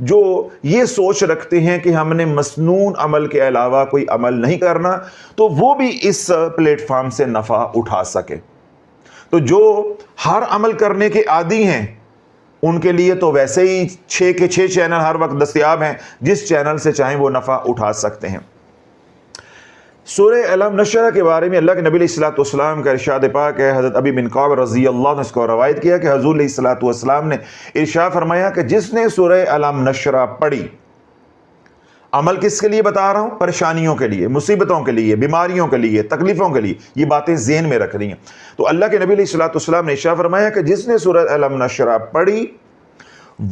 جو یہ سوچ رکھتے ہیں کہ ہم نے مسنون عمل کے علاوہ کوئی عمل نہیں کرنا، تو وہ بھی اس پلیٹ فارم سے نفع اٹھا سکے۔ تو جو ہر عمل کرنے کے عادی ہیں ان کے لیے تو ویسے ہی 6 کے 6 چینل ہر وقت دستیاب ہیں، جس چینل سے چاہیں وہ نفع اٹھا سکتے ہیں۔ سورہ علم نشرہ کے بارے میں اللہ کے نبی علیہ السلام کا ارشاد پاک ہے، حضرت ابی بن کعب رضی اللہ عنہ اس کو روایت کیا کہ حضور علیہ السلام نے ارشاد فرمایا کہ جس نے سورہ علم نشرہ پڑھی، عمل کس کے لیے بتا رہا ہوں؟ پریشانیوں کے لیے، مصیبتوں کے لیے، بیماریوں کے لیے، تکلیفوں کے لیے، یہ باتیں ذہن میں رکھ رہی ہیں۔ تو اللہ کے نبی علیہ السلام نے ارشاد فرمایا کہ جس نے سورہ علم نشرہ پڑھی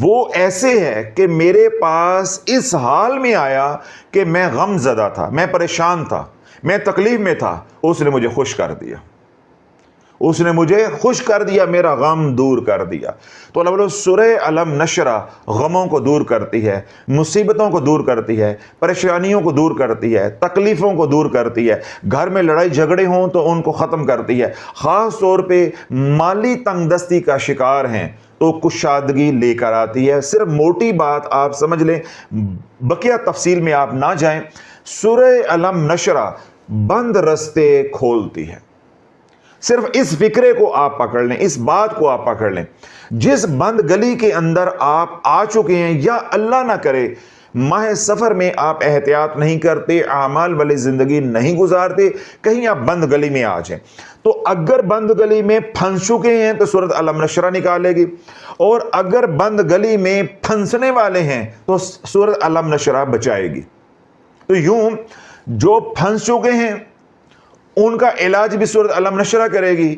وہ ایسے ہے کہ میرے پاس اس حال میں آیا کہ میں غم زدہ تھا، میں پریشان تھا، میں تکلیف میں تھا، اس نے مجھے خوش کر دیا، اس نے مجھے خوش کر دیا، میرا غم دور کر دیا۔ تو اللہ بولو سورہ علم نشرہ غموں کو دور کرتی ہے، مصیبتوں کو دور کرتی ہے، پریشانیوں کو دور کرتی ہے، تکلیفوں کو دور کرتی ہے، گھر میں لڑائی جھگڑے ہوں تو ان کو ختم کرتی ہے، خاص طور پہ مالی تنگ دستی کا شکار ہیں تو کشادگی لے کر آتی ہے۔ صرف موٹی بات آپ سمجھ لیں، بقیہ تفصیل میں آپ نہ جائیں، سورہ علم نشرہ بند رستے کھولتی ہے۔ صرف اس فکرے کو آپ پکڑ لیں، اس بات کو آپ پکڑ لیں، جس بند گلی کے اندر آپ آ چکے ہیں، یا اللہ نہ کرے ماہ سفر میں آپ احتیاط نہیں کرتے، اعمال والی زندگی نہیں گزارتے، کہیں آپ بند گلی میں آ جائیں، تو اگر بند گلی میں پھنس چکے ہیں تو سورۃ علم نشرہ نکالے گی، اور اگر بند گلی میں پھنسنے والے ہیں تو سورۃ علم نشرہ بچائے گی۔ تو یوں جو پھنس چکے ہیں ان کا علاج بھی سورۃ علم نشرہ کرے گی،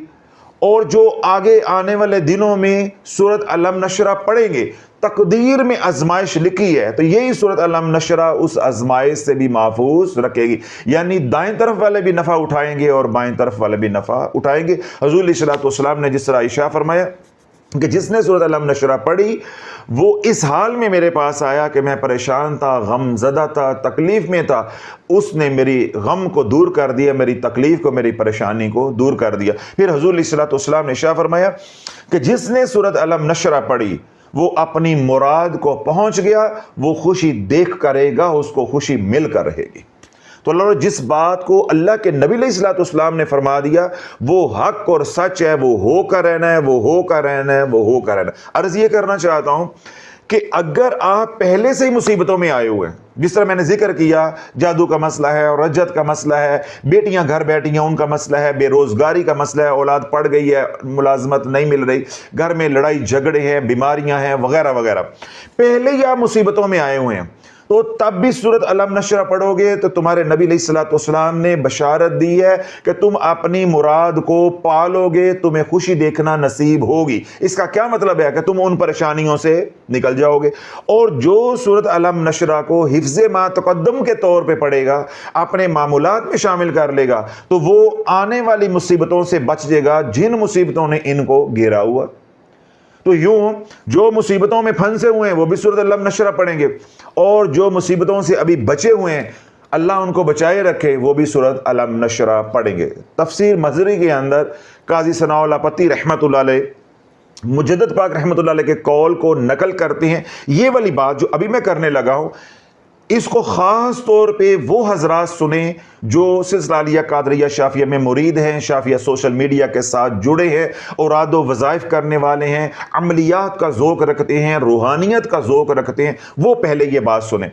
اور جو آگے آنے والے دنوں میں سورۃ علم نشرہ پڑھیں گے، تقدیر میں آزمائش لکھی ہے تو یہی سورۃ علم نشرہ اس آزمائش سے بھی محفوظ رکھے گی، یعنی دائیں طرف والے بھی نفع اٹھائیں گے اور بائیں طرف والے بھی نفع اٹھائیں گے۔ حضور علیہ السلام نے جس طرح ارشاد فرمایا کہ جس نے سورۃ علم نشرہ پڑھی وہ اس حال میں میرے پاس آیا کہ میں پریشان تھا، غم زدہ تھا، تکلیف میں تھا، اس نے میری غم کو دور کر دیا، میری تکلیف کو، میری پریشانی کو دور کر دیا۔ پھر حضور علیہ السلام نے ارشاد فرمایا کہ جس نے سورۃ علم نشرہ پڑھی وہ اپنی مراد کو پہنچ گیا، وہ خوشی دیکھ کرے گا، اس کو خوشی مل کر رہے گی۔ تو اللہ جس بات کو اللہ کے نبی علیہ السلام نے فرما دیا وہ حق اور سچ ہے، وہ ہو کر رہنا ہے، وہ ہو کر رہنا ہے، وہ ہو کر رہنا ہے۔ عرض یہ کرنا چاہتا ہوں کہ اگر آپ پہلے سے ہی مصیبتوں میں آئے ہوئے ہیں، جس طرح میں نے ذکر کیا، جادو کا مسئلہ ہے اور رجت کا مسئلہ ہے، بیٹیاں گھر بیٹھی ہیں ان کا مسئلہ ہے، بے روزگاری کا مسئلہ ہے، اولاد پڑ گئی ہے، ملازمت نہیں مل رہی، گھر میں لڑائی جھگڑے ہیں، بیماریاں ہیں، وغیرہ وغیرہ، پہلے ہی آپ مصیبتوں میں آئے ہوئے ہیں، تو تب بھی سورۃ علم نشرہ پڑھو گے تو تمہارے نبی علیہ السلام نے بشارت دی ہے کہ تم اپنی مراد کو پالو گے، تمہیں خوشی دیکھنا نصیب ہوگی۔ اس کا کیا مطلب ہے کہ تم ان پریشانیوں سے نکل جاؤ گے، اور جو سورۃ علم نشرہ کو حفظ ما تقدم کے طور پہ پڑھے گا، اپنے معمولات میں شامل کر لے گا، تو وہ آنے والی مصیبتوں سے بچ جائے گا جن مصیبتوں نے ان کو گھیرا ہوا۔ تو یوں جو مصیبتوں میں پھنسے ہوئے ہیں وہ بھی سورۃ علم نشرہ پڑھیں گے، اور جو مصیبتوں سے ابھی بچے ہوئے ہیں اللہ ان کو بچائے رکھے وہ بھی سورۃ علم نشرہ پڑھیں گے۔ تفسیر مظہری کے اندر قاضی ثناء اللہ پتی رحمۃ اللہ علیہ، مجدد پاک رحمۃ اللہ علیہ کے قول کو نقل کرتے ہیں۔ یہ والی بات جو ابھی میں کرنے لگا ہوں اس کو خاص طور پہ وہ حضرات سنیں جو سلسلہ عالیہ قادریہ شافیہ میں مرید ہیں، شافیہ سوشل میڈیا کے ساتھ جڑے ہیں، اوراد و وظائف کرنے والے ہیں، عملیات کا ذوق رکھتے ہیں، روحانیت کا ذوق رکھتے ہیں، وہ پہلے یہ بات سنیں۔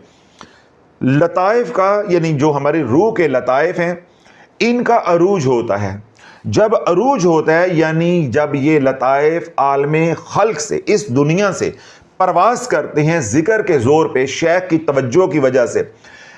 لطائف کا یعنی جو ہماری روح کے لطائف ہیں ان کا عروج ہوتا ہے، جب عروج ہوتا ہے یعنی جب یہ لطائف عالم خلق سے، اس دنیا سے پرواز کرتے ہیں ذکر کے زور پہ، شیخ کی توجہ کی وجہ سے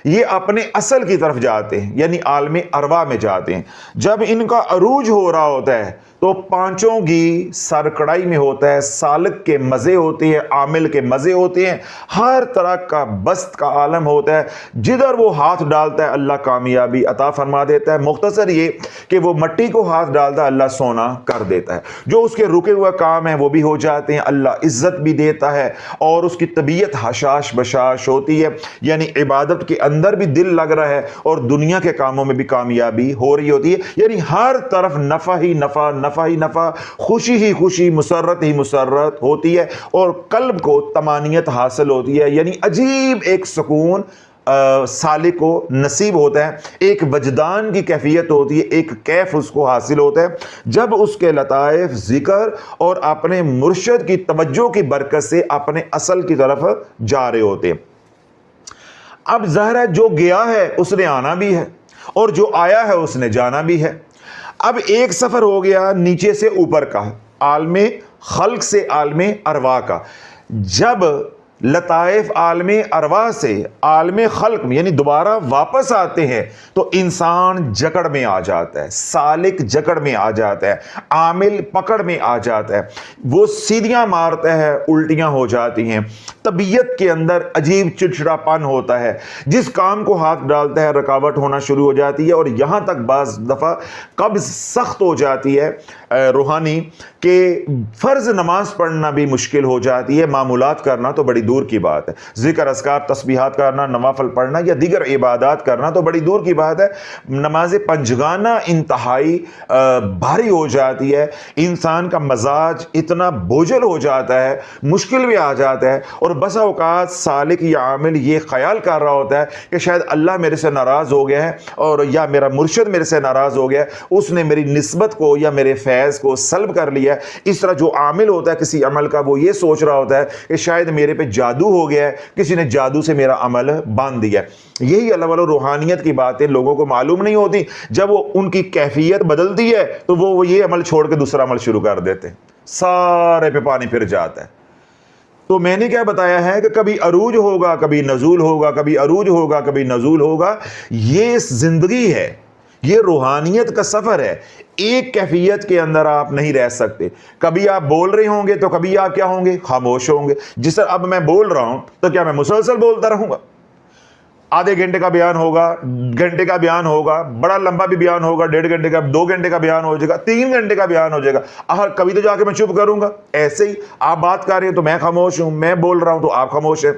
یہ اپنے اصل کی طرف جاتے ہیں، یعنی عالم ارواح میں جاتے ہیں۔ جب ان کا عروج ہو رہا ہوتا ہے تو پانچوں کی سرکڑائی میں ہوتا ہے، سالک کے مزے ہوتے ہیں، عامل کے مزے ہوتے ہیں، ہر طرح کا بست کا عالم ہوتا ہے، جدھر وہ ہاتھ ڈالتا ہے اللہ کامیابی عطا فرما دیتا ہے۔ مختصر یہ کہ وہ مٹی کو ہاتھ ڈالتا ہے اللہ سونا کر دیتا ہے، جو اس کے رکے ہوئے کام ہیں وہ بھی ہو جاتے ہیں، اللہ عزت بھی دیتا ہے، اور اس کی طبیعت حشاش بشاش ہوتی ہے، یعنی عبادت کے اندر بھی دل لگ رہا ہے اور دنیا کے کاموں میں بھی کامیابی ہو رہی ہوتی ہے، یعنی ہر طرف نفع ہی نفع نفع نفع ہی نفع، خوشی ہی خوشی، مسرت ہی مسرت ہوتی ہے، اور قلب کو طمانینت حاصل ہوتی ہے، یعنی عجیب ایک سکون سالک کو نصیب ہوتا ہے، ایک وجدان کی کیفیت ہوتی ہے، ایک کیف اس کو حاصل ہوتا ہے جب اس کے لطائف ذکر اور اپنے مرشد کی توجہ کی برکت سے اپنے اصل کی طرف جا رہے ہوتے ہیں۔ اب ظاہر ہے جو گیا ہے اس نے آنا بھی ہے، اور جو آیا ہے اس نے جانا بھی ہے۔ اب ایک سفر ہو گیا نیچے سے اوپر کا، عالم خلق سے عالم ارواح کا۔ جب لطائف عالم ارواح سے عالم خلق میں یعنی دوبارہ واپس آتے ہیں تو انسان جکڑ میں آ جاتا ہے، سالک جکڑ میں آ جاتا ہے، عامل پکڑ میں آ جاتا ہے، وہ سیدھیاں مارتا ہے، الٹیاں ہو جاتی ہیں، طبیعت کے اندر عجیب چڑچڑا پن ہوتا ہے، جس کام کو ہاتھ ڈالتا ہے رکاوٹ ہونا شروع ہو جاتی ہے، اور یہاں تک بعض دفعہ قبض سخت ہو جاتی ہے روحانی کہ فرض نماز پڑھنا بھی مشکل ہو جاتی ہے، معمولات کرنا تو بڑی دور کی بات ہے، ذکر اذکار تسبیحات کرنا، نوافل پڑھنا یا دیگر عبادات کرنا تو بڑی دور کی بات ہے، نماز پنجگانہ انتہائی بھاری ہو جاتی ہے، انسان کا مزاج اتنا بوجھل ہو جاتا ہے، مشکل بھی آ جاتا ہے، اور بسا اوقات سالک یا عامل یہ خیال کر رہا ہوتا ہے کہ شاید اللہ میرے سے ناراض ہو گیا ہے، اور یا میرا مرشد میرے سے ناراض ہو گیا ہے، اس نے میری نسبت کو یا میرے فیض کو سلب کر لیا ہے۔ اس طرح جو عامل ہوتا ہے کسی عمل کا وہ یہ سوچ رہا ہوتا ہے کہ شاید میرے پہ جادو ہو گیا ہے، کسی نے جادو سے میرا عمل باندھ دیا ہے۔ یہی اللہ والو روحانیت کی باتیں لوگوں کو معلوم نہیں ہوتی، جب وہ ان کی کیفیت بدلتی ہے تو وہ یہ عمل چھوڑ کے دوسرا عمل شروع کر دیتے ہیں، سارے پہ پانی پھر جاتا ہے۔ تو میں نے کیا بتایا ہے کہ کبھی عروج ہوگا، کبھی نزول ہوگا، کبھی عروج ہوگا، کبھی نزول ہوگا، یہ زندگی ہے، یہ روحانیت کا سفر ہے، ایک کیفیت کے اندر آپ نہیں رہ سکتے۔ کبھی آپ بول رہے ہوں گے تو کبھی آپ کیا ہوں گے؟ خاموش ہوں گے۔ جس طرح اب میں بول رہا ہوں تو کیا میں مسلسل بولتا رہوں گا؟ آدھے گھنٹے کا بیان ہوگا، گھنٹے کا بیان ہوگا، بڑا لمبا بھی بیان ہوگا، 1.5 گھنٹے کا، 2 گھنٹے کا بیان ہو جائے گا، 3 گھنٹے کا بیان ہو جائے گا، کبھی تو جا کے میں چپ کروں گا۔ ایسے ہی آپ بات کر رہے ہیں تو میں خاموش ہوں، میں بول رہا ہوں تو آپ خاموش ہیں۔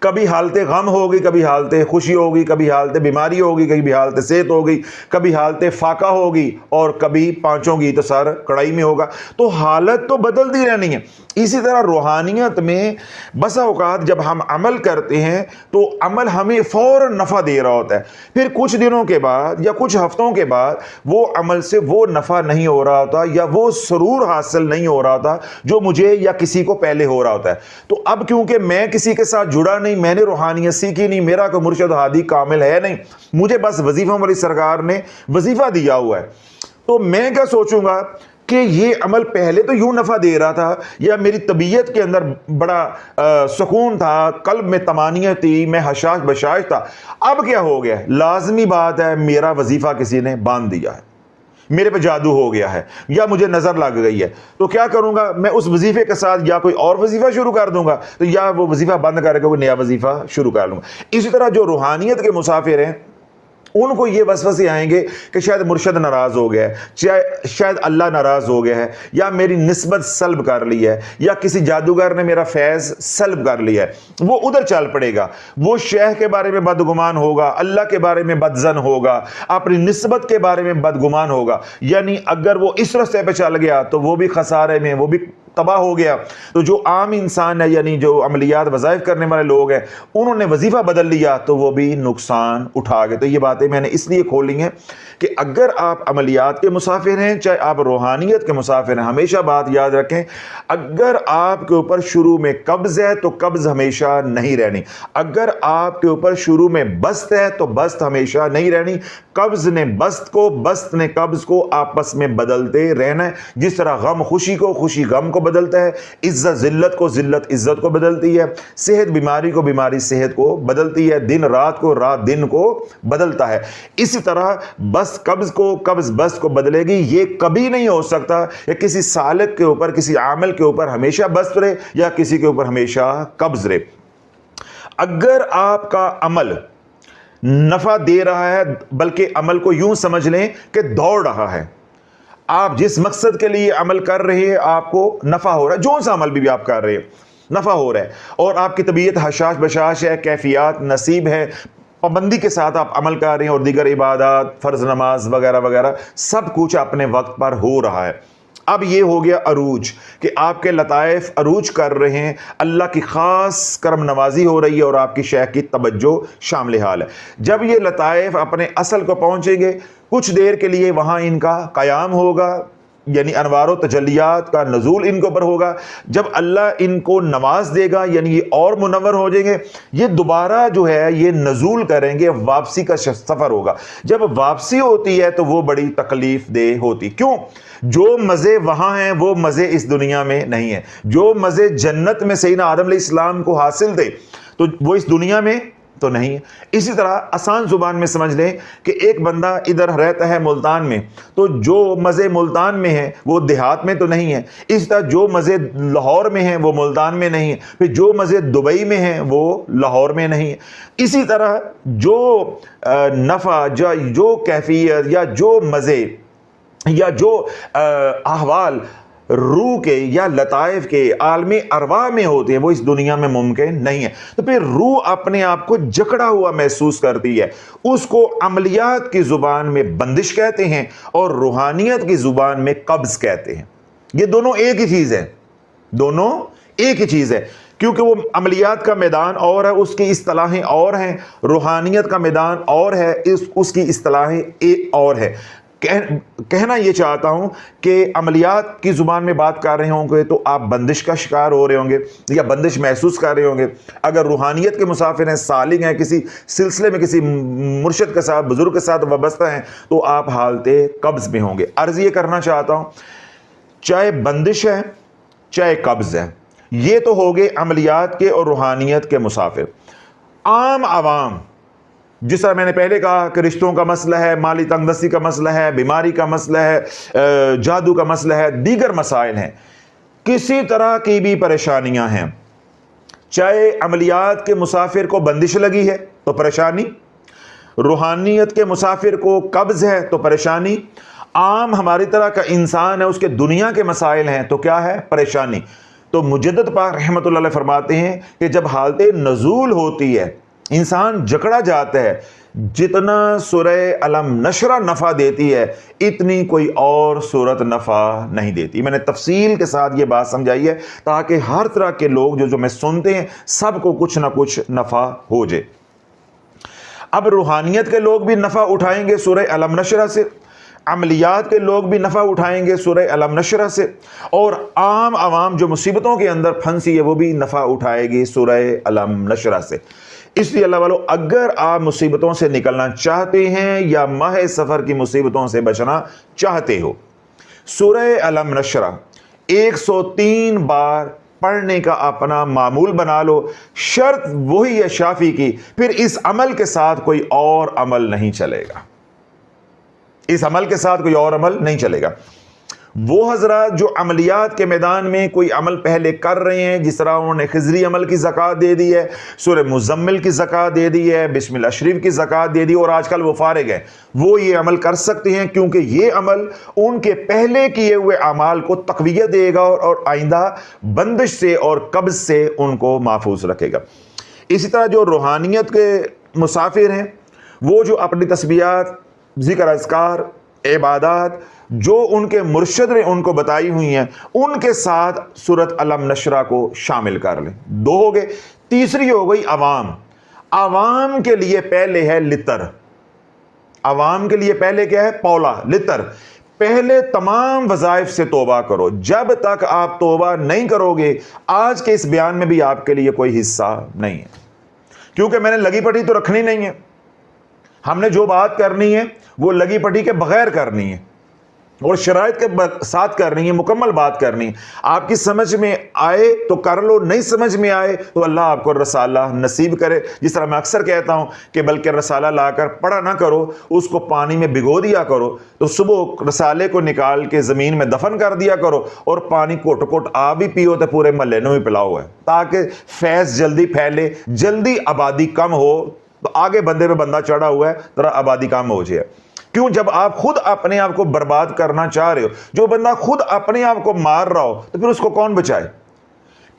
کبھی حالت غم ہوگی، کبھی حالت خوشی ہوگی، کبھی حالت بیماری ہوگی، کبھی حالت صحت ہوگی، کبھی حالت فاقہ ہوگی، اور کبھی پانچوں کی تو سر کڑائی میں ہوگا۔ تو حالت تو بدلتی رہنی ہے۔ اسی طرح روحانیت میں بسا اوقات جب ہم عمل کرتے ہیں تو عمل ہمیں فوراً نفع دے رہا ہوتا ہے، پھر کچھ دنوں کے بعد یا کچھ ہفتوں کے بعد وہ عمل سے وہ نفع نہیں ہو رہا ہوتا یا وہ سرور حاصل نہیں ہو رہا ہوتا جو مجھے یا کسی کو پہلے ہو رہا ہوتا ہے۔ تو اب کیونکہ میں کسی کے ساتھ جڑا نہیں، میں نے روحانیت سیکھی نہیں، میرا کوئی مرشد ہادی کامل ہے نہیں، مجھے بس وظیفہ والی سرکار نے وظیفہ دیا ہوا ہے، تو میں کیا سوچوں گا کہ یہ عمل پہلے تو یوں نفع دے رہا تھا، یا میری طبیعت کے اندر بڑا سکون تھا، قلب میں طمانینت تھی، میں حشاش بشاش تھا، اب کیا ہو گیا؟ لازمی بات ہے میرا وظیفہ کسی نے باندھ دیا ہے، میرے پہ جادو ہو گیا ہے، یا مجھے نظر لگ گئی ہے، تو کیا کروں گا؟ میں اس وظیفے کے ساتھ یا کوئی اور وظیفہ شروع کر دوں گا، تو یا وہ وظیفہ بند کر کے کوئی نیا وظیفہ شروع کر لوں گا۔ اسی طرح جو روحانیت کے مسافر ہیں ان کو یہ وسوسے آئیں گے کہ شاید مرشد ناراض ہو گیا ہے، شاید اللہ ناراض ہو گیا ہے، یا میری نسبت سلب کر لی ہے، یا کسی جادوگر نے میرا فیض سلب کر لیا ہے، وہ ادھر چل پڑے گا، وہ شیخ کے بارے میں بدگمان ہوگا، اللہ کے بارے میں بدزن ہوگا، اپنی نسبت کے بارے میں بدگمان ہوگا، یعنی اگر وہ اس راستے پہ چل گیا تو وہ بھی خسارے میں، وہ بھی تباہ ہو گیا۔ تو جو عام انسان ہے، یعنی جو عملیات وظائف کرنے والے لوگ ہیں، انہوں نے وظیفہ بدل لیا تو وہ بھی نقصان اٹھا گئے۔ تو یہ باتیں میں نے اس لیے کھولی ہیں کہ اگر آپ عملیات کے مسافر ہیں، چاہے آپ روحانیت کے مسافر ہیں، ہمیشہ بات یاد رکھیں، اگر آپ کے اوپر شروع میں قبض ہے تو قبض ہمیشہ نہیں رہنی، اگر آپ کے اوپر شروع میں بست ہے تو بست ہمیشہ نہیں رہنی۔ قبض نے بست کو، بست نے قبض کو آپس میں بدلتے رہنا ہے، جس طرح غم خوشی کو، خوشی غم کو بدلتا ہے، عزت ذلت کو، ذلت عزت کو بدلتی ہے، صحت بیماری کو، بیماری صحت کو بدلتی ہے، دن رات کو، رات دن کو بدلتا ہے۔ اسی طرح بست قبض کو، قبض بست کو بدلے گی۔ یہ کبھی نہیں ہو سکتا کہ کسی سالک کے اوپر، کسی عامل کے اوپر ہمیشہ بست رہے یا کسی کے اوپر ہمیشہ قبض رہے۔ اگر آپ کا عمل نفع دے رہا ہے، بلکہ عمل کو یوں سمجھ لیں کہ دوڑ رہا ہے، آپ جس مقصد کے لیے عمل کر رہے ہیں آپ کو نفع ہو رہا ہے، جو سا عمل بھی آپ کر رہے ہیں نفع ہو رہا ہے، اور آپ کی طبیعت حشاش بشاش ہے، کیفیات نصیب ہے، پابندی کے ساتھ آپ عمل کر رہے ہیں اور دیگر عبادات، فرض نماز وغیرہ وغیرہ سب کچھ اپنے وقت پر ہو رہا ہے۔ اب یہ ہو گیا عروج، کہ آپ کے لطائف عروج کر رہے ہیں، اللہ کی خاص کرم نوازی ہو رہی ہے اور آپ کی شیخ کی توجہ شامل حال ہے۔ جب یہ لطائف اپنے اصل کو پہنچیں گے، کچھ دیر کے لیے وہاں ان کا قیام ہوگا، یعنی انوار و تجلیات کا نزول ان کے اوپر ہوگا۔ جب اللہ ان کو نواز دے گا، یعنی یہ اور منور ہو جائیں گے، یہ دوبارہ جو ہے یہ نزول کریں گے، واپسی کا سفر ہوگا۔ جب واپسی ہوتی ہے تو وہ بڑی تکلیف دہ ہوتی۔ کیوں؟ جو مزے وہاں ہیں وہ مزے اس دنیا میں نہیں ہیں۔ جو مزے جنت میں سیدنا آدم علیہ السلام کو حاصل تھے تو وہ اس دنیا میں تو نہیں ہے۔ اسی طرح آسان زبان میں سمجھ لیں کہ ایک بندہ ادھر رہتا ہے ملتان میں، تو جو مزے ملتان میں ہیں وہ دیہات میں تو نہیں ہے۔ اسی طرح جو مزے لاہور میں ہیں وہ ملتان میں نہیں ہے، پھر جو مزے دبئی میں ہیں وہ لاہور میں نہیں ہے۔ اسی طرح جو نفع، جو کیفیت یا جو مزے یا جو احوال روح کے یا لطائف کے عالم ارواح میں ہوتے ہیں وہ اس دنیا میں ممکن نہیں ہے۔ تو پھر روح اپنے آپ کو جکڑا ہوا محسوس کرتی ہے، اس کو عملیات کی زبان میں بندش کہتے ہیں اور روحانیت کی زبان میں قبض کہتے ہیں۔ یہ دونوں ایک ہی چیز ہے، دونوں ایک ہی چیز ہے، کیونکہ وہ عملیات کا میدان اور ہے، اس کی اصطلاحیں اور ہیں، روحانیت کا میدان اور ہے، اس کی اصطلاحیں ایک اور ہے۔ کہنا یہ چاہتا ہوں کہ عملیات کی زبان میں بات کر رہے ہوں گے تو آپ بندش کا شکار ہو رہے ہوں گے یا بندش محسوس کر رہے ہوں گے۔ اگر روحانیت کے مسافر ہیں، سالک ہیں، کسی سلسلے میں کسی مرشد کے ساتھ، بزرگ کے ساتھ وابستہ ہیں، تو آپ حالت قبض میں ہوں گے۔ عرض یہ کرنا چاہتا ہوں، چاہے بندش ہے چاہے قبض ہے، یہ تو ہو گئے عملیات کے اور روحانیت کے مسافر۔ عام عوام، جس طرح میں نے پہلے کہا کہ رشتوں کا مسئلہ ہے، مالی تنگ دستی کا مسئلہ ہے، بیماری کا مسئلہ ہے، جادو کا مسئلہ ہے، دیگر مسائل ہیں، کسی طرح کی بھی پریشانیاں ہیں، چاہے عملیات کے مسافر کو بندش لگی ہے تو پریشانی، روحانیت کے مسافر کو قبض ہے تو پریشانی، عام ہماری طرح کا انسان ہے، اس کے دنیا کے مسائل ہیں تو کیا ہے؟ پریشانی۔ تو مجدد پاک رحمۃ اللہ علیہ فرماتے ہیں کہ جب حالت نزول ہوتی ہے، انسان جکڑا جاتا ہے، جتنا سورہ علم نشرہ نفع دیتی ہے اتنی کوئی اور صورت نفع نہیں دیتی۔ میں نے تفصیل کے ساتھ یہ بات سمجھائی ہے تاکہ ہر طرح کے لوگ جو میں سنتے ہیں سب کو کچھ نہ کچھ نفع ہو جائے۔ اب روحانیت کے لوگ بھی نفع اٹھائیں گے سورہ علم نشرہ سے، عملیات کے لوگ بھی نفع اٹھائیں گے سورہ علم نشرہ سے، اور عام عوام جو مصیبتوں کے اندر پھنسی ہے وہ بھی نفع اٹھائے گی سورہ علم نشرہ سے۔ اس لیے اللہ والو، اگر آپ مصیبتوں سے نکلنا چاہتے ہیں یا ماہ سفر کی مصیبتوں سے بچنا چاہتے ہو، سورہ علم نشرہ 103 بار پڑھنے کا اپنا معمول بنا لو۔ شرط وہی ہے شافی کی، پھر اس عمل کے ساتھ کوئی اور عمل نہیں چلے گا، اس عمل کے ساتھ کوئی اور عمل نہیں چلے گا۔ وہ حضرات جو عملیات کے میدان میں کوئی عمل پہلے کر رہے ہیں، جس طرح انہوں نے خضری عمل کی زکوٰۃ دے دی ہے، سورہ مزمل کی زکوٰۃ دے دی ہے، بسم اللہ شریف کی زکوٰۃ دے دی، اور آج کل وہ فارغ ہیں، وہ یہ عمل کر سکتے ہیں، کیونکہ یہ عمل ان کے پہلے کیے ہوئے اعمال کو تقویت دے گا اور آئندہ بندش سے اور قبض سے ان کو محفوظ رکھے گا۔ اسی طرح جو روحانیت کے مسافر ہیں، وہ جو اپنی تسبیحات، ذکر اذکار، عبادات جو ان کے مرشد نے ان کو بتائی ہوئی ہیں، ان کے ساتھ سورۃ علم نشرہ کو شامل کر لیں۔ دو ہو گئے۔ تیسری ہو گئی عوام۔ عوام کے لیے پہلے ہے لتر، عوام کے لیے پہلے کیا ہے؟ پولا، لتر۔ پہلے تمام وظائف سے توبہ کرو۔ جب تک آپ توبہ نہیں کرو گے، آج کے اس بیان میں بھی آپ کے لیے کوئی حصہ نہیں ہے، کیونکہ میں نے لگی پڑی تو رکھنی نہیں ہے۔ ہم نے جو بات کرنی ہے وہ لگی پڑی کے بغیر کرنی ہے اور شرائط کے ساتھ کرنی ہے، مکمل بات کرنی ہے۔ آپ کی سمجھ میں آئے تو کر لو، نہیں سمجھ میں آئے تو اللہ آپ کو رسالہ نصیب کرے۔ جس طرح میں اکثر کہتا ہوں کہ بلکہ رسالہ لا کر پڑھا نہ کرو، اس کو پانی میں بھگو دیا کرو، تو صبح رسالے کو نکال کے زمین میں دفن کر دیا کرو، اور پانی کوٹ کوٹ آپ بھی پیو تو پورے محلے نے بھی پلاؤ ہے، تاکہ فیض جلدی پھیلے، جلدی آبادی کم ہو۔ تو آگے بندے پہ بندہ چڑھا ہوا ہے، ذرا آبادی کم ہو جائے۔ کیوں؟ جب آپ خود اپنے آپ کو برباد کرنا چاہ رہے ہو، جو بندہ خود اپنے آپ کو مار رہا ہو، تو پھر اس کو کون بچائے؟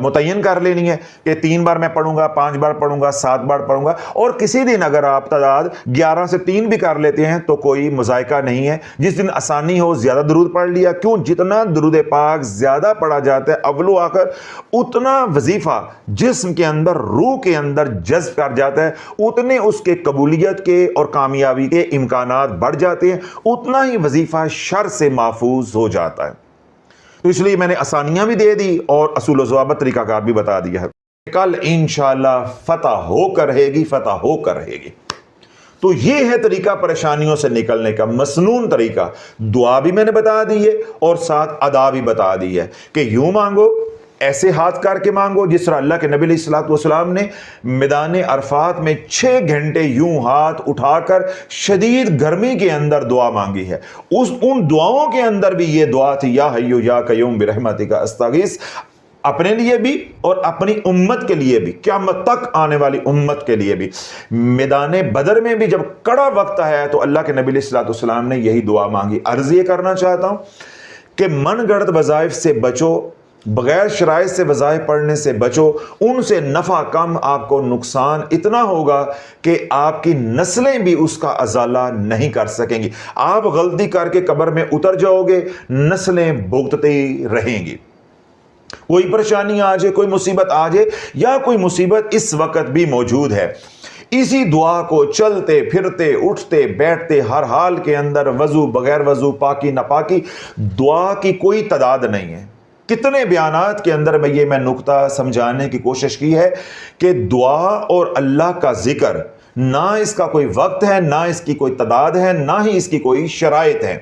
متعین کر لینی ہے کہ 3 بار میں پڑھوں گا، 5 بار پڑھوں گا، 7 بار پڑھوں گا، اور کسی دن اگر آپ تعداد 11 سے 3 بھی کر لیتے ہیں تو کوئی مذائقہ نہیں ہے۔ جس دن آسانی ہو زیادہ درود پڑھ لیا، کیوں؟ جتنا درود پاک زیادہ پڑھا جاتا ہے اول و آخر، اتنا وظیفہ جسم کے اندر، روح کے اندر جذب کر جاتا ہے، اتنے اس کے قبولیت کے اور کامیابی کے امکانات بڑھ جاتے ہیں، اتنا ہی وظیفہ شر سے محفوظ ہو جاتا ہے۔ تو اس لیے میں نے آسانیاں بھی دے دی اور اصول و ضوابط طریقہ کار بھی بتا دیا ہے۔ کل انشاءاللہ فتح ہو کر رہے گی، فتح ہو کر رہے گی۔ تو یہ ہے طریقہ پریشانیوں سے نکلنے کا، مسنون طریقہ۔ دعا بھی میں نے بتا دی ہے اور ساتھ ادا بھی بتا دی ہے کہ یوں مانگو، ایسے ہاتھ کر کے مانگو جس طرح اللہ کے نبی علیہ الصلوۃ والسلام نے میدان عرفات میں 6 گھنٹے یوں ہاتھ اٹھا کر شدید گرمی کے اندر دعا مانگی ہے۔ ان دعاؤں کے اندر بھی یہ دعا تھی، یا حیو یا قیوم برحمتک استغیث، اپنے لیے بھی اور اپنی امت کے لیے بھی، قیامت تک آنے والی امت کے لیے بھی۔ میدان بدر میں بھی جب کڑا وقت آیا تو اللہ کے نبی علیہ الصلوۃ والسلام نے یہی دعا مانگی۔ عرض یہ کرنا چاہتا ہوں کہ من گھڑت وظائف سے بچو، بغیر شرائط سے وظائف پڑھنے سے بچو، ان سے نفع کم، آپ کو نقصان اتنا ہوگا کہ آپ کی نسلیں بھی اس کا ازالہ نہیں کر سکیں گی۔ آپ غلطی کر کے قبر میں اتر جاؤ گے، نسلیں بھگتتی رہیں گی۔ کوئی پریشانی آ جائے، کوئی مصیبت آ جائے، یا کوئی مصیبت اس وقت بھی موجود ہے، اسی دعا کو چلتے پھرتے اٹھتے بیٹھتے ہر حال کے اندر، وضو بغیر وضو، پاکی ناپاکی، دعا کی کوئی تعداد نہیں ہے۔ کتنے بیانات کے اندر میں نقطہ سمجھانے کی کوشش کی ہے کہ دعا اور اللہ کا ذکر، نہ اس کا کوئی وقت ہے، نہ اس کی کوئی تعداد ہے، نہ ہی اس کی کوئی شرائط ہے۔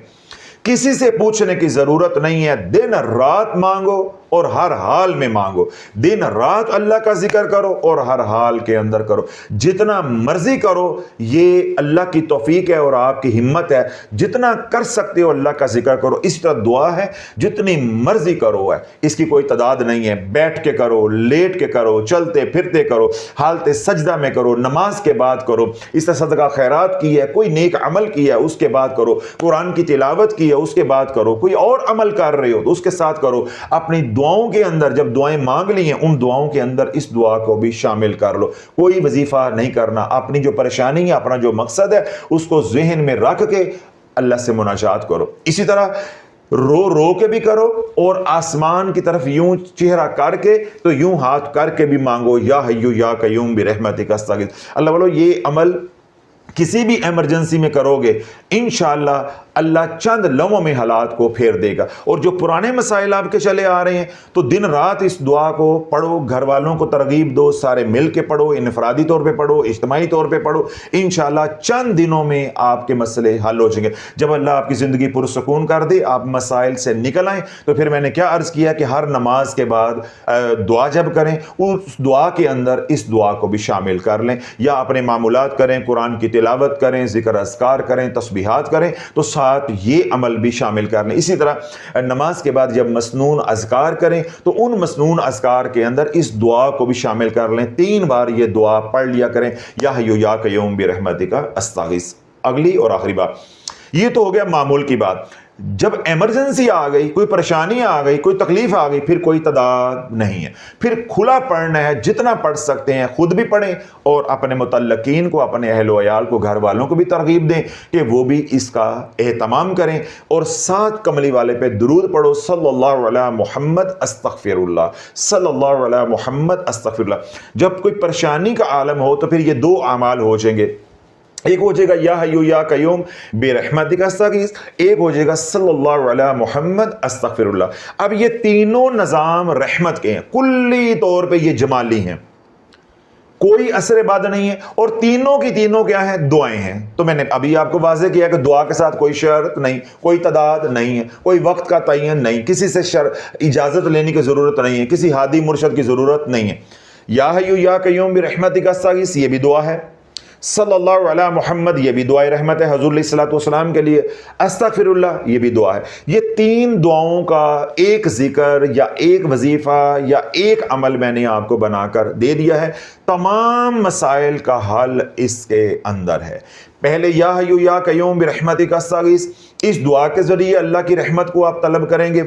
کسی سے پوچھنے کی ضرورت نہیں ہے، دن رات مانگو اور ہر حال میں مانگو، دن رات اللہ کا ذکر کرو اور ہر حال کے اندر کرو، جتنا مرضی کرو۔ یہ اللہ کی توفیق ہے اور آپ کی ہمت ہے، جتنا کر سکتے ہو اللہ کا ذکر کرو۔ اس طرح دعا ہے جتنی مرضی کرو ہے، اس کی کوئی تعداد نہیں ہے۔ بیٹھ کے کرو، لیٹ کے کرو، چلتے پھرتے کرو، حالت سجدہ میں کرو، نماز کے بعد کرو، اس طرح صدقہ خیرات کی ہے، کوئی نیک عمل کیا ہے اس کے بعد کرو، قرآن کی تلاوت کی ہے اس کے بعد کرو، کوئی اور عمل کر رہے ہو تو اس کے ساتھ کرو۔ اپنی دعاؤں کے اندر جب دعائیں مانگ لی ہیں، ان دعاؤں کے اندر اس دعا کو بھی شامل کر لو۔ کوئی وظیفہ نہیں کرنا، اپنی جو پریشانی ہے، اپنا جو مقصد ہے، اس کو ذہن میں رکھ کے اللہ سے مناجات کرو۔ اسی طرح رو رو کے بھی کرو اور آسمان کی طرف یوں چہرہ کر کے تو یوں ہاتھ کر کے بھی مانگو، یا حیو یا قیوم برحمتک استغیث۔ اللہ والو، یہ عمل کسی بھی ایمرجنسی میں کرو گے انشاءاللہ اللہ چند لمحوں میں حالات کو پھیر دے گا۔ اور جو پرانے مسائل آپ کے چلے آ رہے ہیں تو دن رات اس دعا کو پڑھو، گھر والوں کو ترغیب دو، سارے مل کے پڑھو، انفرادی طور پہ پڑھو، اجتماعی طور پہ پڑھو، انشاءاللہ چند دنوں میں آپ کے مسئلے حل ہو جائیں گے۔ جب اللہ آپ کی زندگی پرسکون کر دے، آپ مسائل سے نکل آئیں، تو پھر میں نے کیا عرض کیا کہ ہر نماز کے بعد دعا جب کریں، اس دعا کے اندر اس دعا کو بھی شامل کر لیں، یا اپنے معمولات کریں، قرآن کی تلاوت کریں، ذکر اذکار کریں، تسبیحات کریں، تو ساتھ یہ عمل بھی شامل کر لیں۔ اسی طرح نماز کے بعد جب مسنون اذکار کریں تو ان مسنون اذکار کے اندر اس دعا کو بھی شامل کر لیں۔ 3 بار یہ دعا پڑھ لیا کریں، یا حیو یا قیوم برحمتک استغیث۔ اگلی اور آخری بات، یہ تو ہو گیا معمول کی بات۔ جب ایمرجنسی آ گئی، کوئی پریشانی آ گئی، کوئی تکلیف آ گئی، پھر کوئی تعداد نہیں ہے، پھر کھلا پڑھنا ہے، جتنا پڑھ سکتے ہیں خود بھی پڑھیں اور اپنے متعلقین کو، اپنے اہل و عیال کو، گھر والوں کو بھی ترغیب دیں کہ وہ بھی اس کا اہتمام کریں، اور ساتھ کملی والے پہ درود پڑھو، صلی اللہ علی محمد استغفر اللہ، صلی اللہ علی محمد استغفر اللہ۔ جب کوئی پریشانی کا عالم ہو تو پھر یہ 2 اعمال ہو جائیں گے، ایک ہو جائے گا یا حیو یا قیوم برحمتک استغیث، ایک ہو جائے گا صلی اللہ علی محمد استغفر اللہ۔ اب یہ تینوں نظام رحمت کے ہیں، کلی طور پہ یہ جمالی ہیں، کوئی اثر بعد نہیں ہے، اور تینوں کی تینوں کیا ہیں؟ دعائیں ہیں۔ تو میں نے ابھی آپ کو واضح کیا کہ دعا کے ساتھ کوئی شرط نہیں، کوئی تعداد نہیں ہے، کوئی وقت کا تعین نہیں، کسی سے اجازت لینے کی ضرورت نہیں ہے، کسی ہادی مرشد کی ضرورت نہیں ہے۔ یا حیو یا قیوم برحمتک استغیث یہ بھی دعا ہے، صلی اللہ علی محمد یہ بھی دعائے رحمت ہے حضور علیہ الصلوۃ والسلام کے لیے، استغفر اللہ یہ بھی دعا ہے۔ یہ 3 دعاؤں کا ایک ذکر یا ایک وظیفہ یا ایک عمل میں نے آپ کو بنا کر دے دیا ہے، تمام مسائل کا حل اس کے اندر ہے۔ پہلے یا حیو یا قیوم برحمتک استغیث، اس دعا کے ذریعے اللہ کی رحمت کو آپ طلب کریں گے۔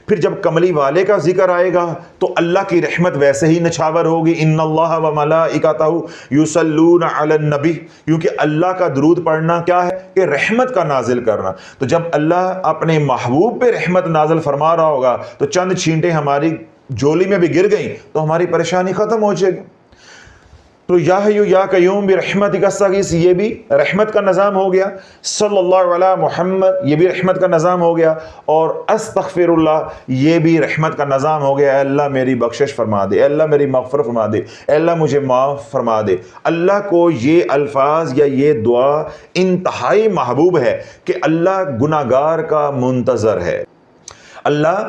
پھر جب کملی والے کا ذکر آئے گا تو اللہ کی رحمت ویسے ہی نچھاور ہوگی۔ ان اللہ و ملائکتہ یصلون علی النبی، کیونکہ اللہ کا درود پڑھنا کیا ہے کہ رحمت کا نازل کرنا۔ تو جب اللہ اپنے محبوب پہ رحمت نازل فرما رہا ہوگا تو چند چھینٹیں ہماری جولی میں بھی گر گئیں تو ہماری پریشانی ختم ہو جائے گی۔ تو یا حی یا قیوم برحمتک استغیث، یہ بھی رحمت کا نظام ہو گیا۔ صلی اللہ علی محمد، یہ بھی رحمت کا نظام ہو گیا۔ اور استغفر اللہ، یہ بھی رحمت کا نظام ہو گیا۔ اے اللہ میری بخشش فرما دے، اے اللہ میری مغفرت فرما دے، اے اللہ مجھے معاف فرما دے۔ اللہ کو یہ الفاظ یا یہ دعا انتہائی محبوب ہے کہ اللہ گناہگار کا منتظر ہے۔ اللہ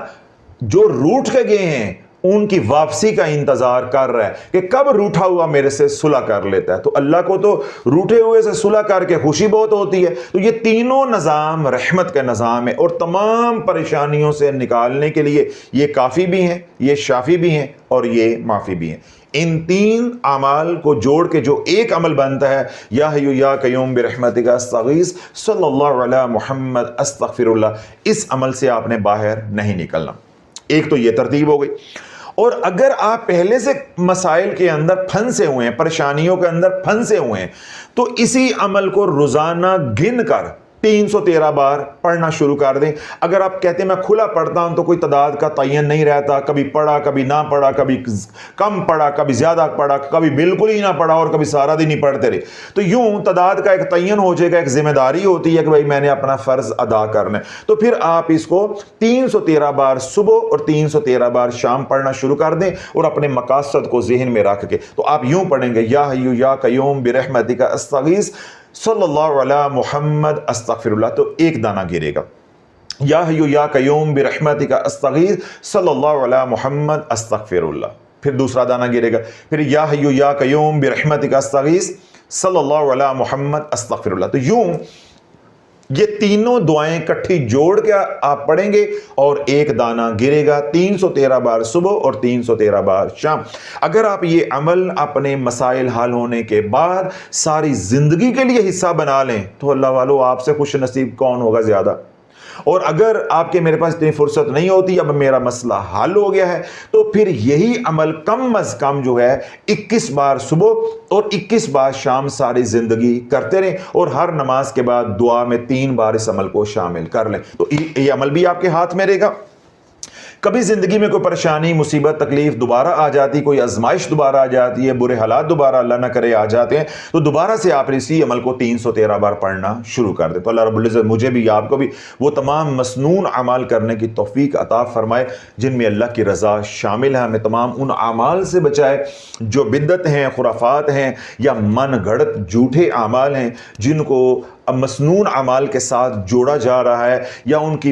جو روٹھ کے گئے ہیں ان کی واپسی کا انتظار کر رہا ہے کہ کب روٹھا ہوا میرے سے صلح کر لیتا ہے۔ تو اللہ کو تو روٹھے ہوئے سے صلح کر کے خوشی بہت ہوتی ہے۔ تو یہ تینوں نظام رحمت کا نظام ہے، اور تمام پریشانیوں سے نکالنے کے لیے یہ کافی بھی ہیں، یہ شافی بھی ہیں، اور یہ معافی بھی ہیں۔ ان تین اعمال کو جوڑ کے جو ایک عمل بنتا ہے، یا حی یا قیوم برحمتک استغیث صلی اللہ علی محمد استغفر اللہ، اس عمل سے آپ نے باہر نہیں نکلنا۔ ایک تو یہ ترتیب ہو گئی۔ اور اگر آپ پہلے سے مسائل کے اندر پھنسے ہوئے ہیں، پریشانیوں کے اندر پھنسے ہوئے ہیں، تو اسی عمل کو روزانہ گن کر 313 بار پڑھنا شروع کر دیں۔ اگر آپ کہتے ہیں میں کھلا پڑھتا ہوں تو کوئی تعداد کا تعین نہیں رہتا، کبھی پڑھا کبھی نہ پڑھا، کبھی کم پڑھا کبھی زیادہ پڑھا، کبھی بالکل ہی نہ پڑھا اور کبھی سارا دن ہی پڑھتے رہے، تو یوں تعداد کا ایک تعین ہو جائے گا، ایک ذمہ داری ہوتی ہے کہ بھائی میں نے اپنا فرض ادا کرنا ہے۔ تو پھر آپ اس کو 313 بار صبح اور 313 بار شام پڑھنا شروع کر دیں، اور اپنے مقاصد کو ذہن میں رکھ کے تو آپ یوں پڑھیں گے، یا حی یا قیوم برحمتک استغیث صلی اللہ علی محمد استغفر اللہ، تو ایک دانہ گرے گا۔ یا حی یا قیوم برحمتک استغیث صلی اللہ علی محمد استغفر اللہ، پھر دوسرا دانہ گرے گا، پھر یا حی یا قیوم برحمتک استغیث صلی اللہ علی محمد استغفر اللہ۔ تو یوں یہ تینوں دعائیں کٹھی جوڑ کے آپ پڑھیں گے اور ایک دانہ گرے گا، 313 بار صبح اور 313 بار شام۔ اگر آپ یہ عمل اپنے مسائل حل ہونے کے بعد ساری زندگی کے لیے حصہ بنا لیں تو اللہ والو آپ سے خوش نصیب کون ہوگا زیادہ۔ اور اگر آپ کے میرے پاس اتنی فرصت نہیں ہوتی، اب میرا مسئلہ حل ہو گیا ہے، تو پھر یہی عمل کم از کم جو ہے 21 بار صبح اور 21 بار شام ساری زندگی کرتے رہیں، اور ہر نماز کے بعد دعا میں 3 بار اس عمل کو شامل کر لیں، تو یہ عمل بھی آپ کے ہاتھ میں رہے گا۔ کبھی زندگی میں کوئی پریشانی، مصیبت، تکلیف دوبارہ آ جاتی، کوئی آزمائش دوبارہ آ جاتی ہے، برے حالات دوبارہ اللہ نہ کرے آ جاتے ہیں، تو دوبارہ سے آپ اسی عمل کو 313 بار پڑھنا شروع کر دیں۔ تو اللہ رب العزت مجھے بھی آپ کو بھی وہ تمام مسنون اعمال کرنے کی توفیق عطا فرمائے جن میں اللہ کی رضا شامل ہے۔ ہمیں تمام ان اعمال سے بچائے جو بدعت ہیں، خرافات ہیں، یا من گھڑت جھوٹے اعمال ہیں جن کو مسنون اعمال کے ساتھ جوڑا جا رہا ہے، یا ان کی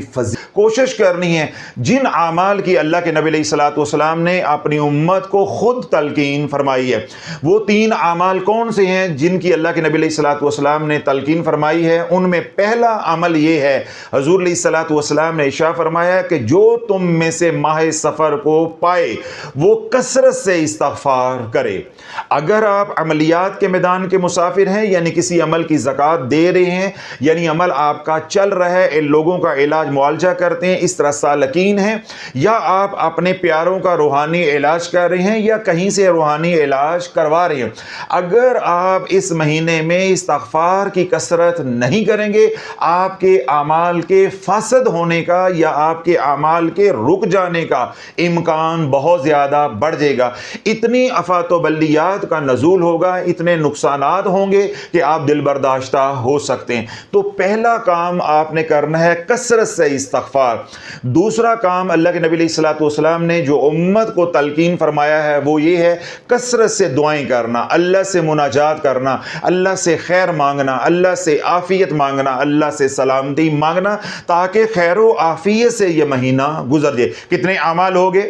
کوشش کرنی ہے جن اعمال کی اللہ کے نبی علیہ الصلوۃ والسلام نے اپنی امت کو خود تلقین فرمائی ہے۔ وہ 3 اعمال کون سے ہیں جن کی اللہ کے نبی علیہ الصلوۃ والسلام نے تلقین فرمائی ہے؟ ان میں پہلا عمل یہ ہے، حضور علیہ الصلوۃ والسلام نے ارشاد فرمایا کہ جو تم میں سے ماہ سفر کو پائے وہ کثرت سے استغفار کرے۔ اگر آپ عملیات کے میدان کے مسافر ہیں، یعنی کسی عمل کی زکوٰۃ دے رہے ہیں، یعنی عمل آپ کا چل رہا ہے، لوگوں کا علاج معالجہ کرتے ہیں، اس طرح سالکین ہیں، یا آپ اپنے پیاروں کا روحانی علاج کر رہے ہیں، یا کہیں سے روحانی علاج کروا رہے ہیں، اگر آپ اس مہینے میں استغفار کی کثرت نہیں کریں گے، آپ کے اعمال کے فاسد ہونے کا یا آپ کے اعمال کے رک جانے کا امکان بہت زیادہ بڑھ جائے گا۔ اتنی آفات و بلیات کا نزول ہوگا، اتنے نقصانات ہوں گے کہ آپ دل برداشتہ ہو سکتے ہیں۔ تو پہلا کام آپ نے کرنا ہے کثرت سے استغفار۔ دوسرا کام اللہ کے نبی علیہ الصلوۃ والسلام نے جو امت کو تلقین فرمایا ہے وہ یہ ہے کثرت سے دعائیں کرنا، اللہ سے مناجات کرنا، اللہ سے خیر مانگنا، اللہ سے عافیت مانگنا، اللہ سے سلامتی مانگنا، تاکہ خیر و عافیت سے یہ مہینہ گزر جائے۔ کتنے اعمال ہو گئے؟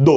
2।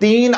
3